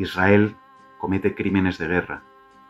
Israel comete crímenes de guerra,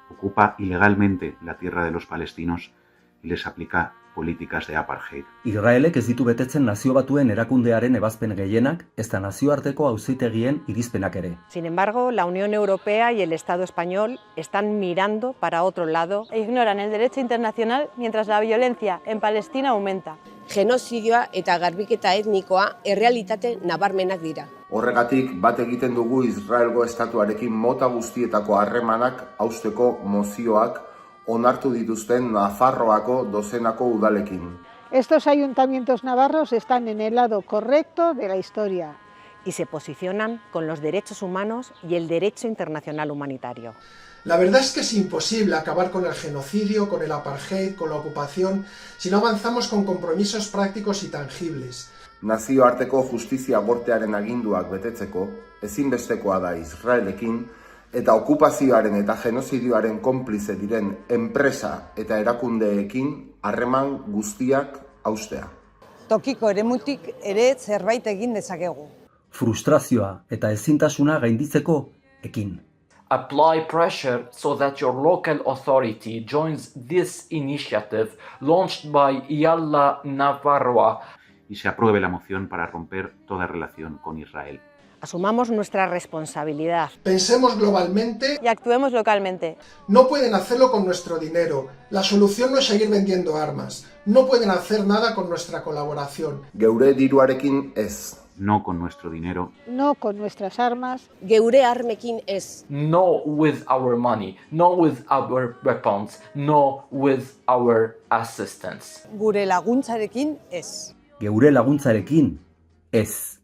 ocupa ilegalmente la tierra de los palestinos y les aplica políticas de apartheid. Israelek ez ditu betetzen Nazio Batuen erakundearen ebazpen gehienak, ezta nazioarteko auzitegien irizpenak ere. Sin embargo, la Unión Europea y el Estado español están mirando para otro lado e ignoran el derecho internacional mientras la violencia en Palestina aumenta. Genozidioa eta garbiketa etnikoa errealitate nabarmenak dira. Horregatik bat egiten dugu Israelgo estatuarekin mota guztietako harremanak hausteko mozioak onartu dituzten Nafarroako dozenako udalekin. Estos ayuntamientos navarros están en el lado correcto de la historia. y se posicionan con los derechos humanos y el derecho internacional humanitario. La verdad es que es imposible acabar con el genocidio, con el apartheid, con la ocupación, si no avanzamos con compromisos prácticos y tangibles. Nazioarteko justizia gortearen aginduak betetzeko, ezinbestekoa da Israelekin, eta okupazioaren eta genozidioaren konplize diren enpresa eta erakundeekin harreman guztiak haustea. Tokiko eremutik ere zerbait egin dezakegu. Frustrazioa eta ezintasuna gainditzeko ekin. Apply pressure so that your local authority joins this initiative launched by Yalla Navarroa y se apruebe la moción para romper toda relación con Israel. Asumamos nuestra responsabilidad. Pensemos globalmente y actuemos localmente. No pueden hacerlo con nuestro dinero. La solución no es seguir vendiendo armas. No pueden hacer nada con nuestra colaboración. Geure diruarekin ez. No con nuestro dinero. No con nuestras armas. Geure armekin ez. No with our money. No with our weapons. No with our assistance. Gure laguntzarekin ez. Geure laguntzarekin ez.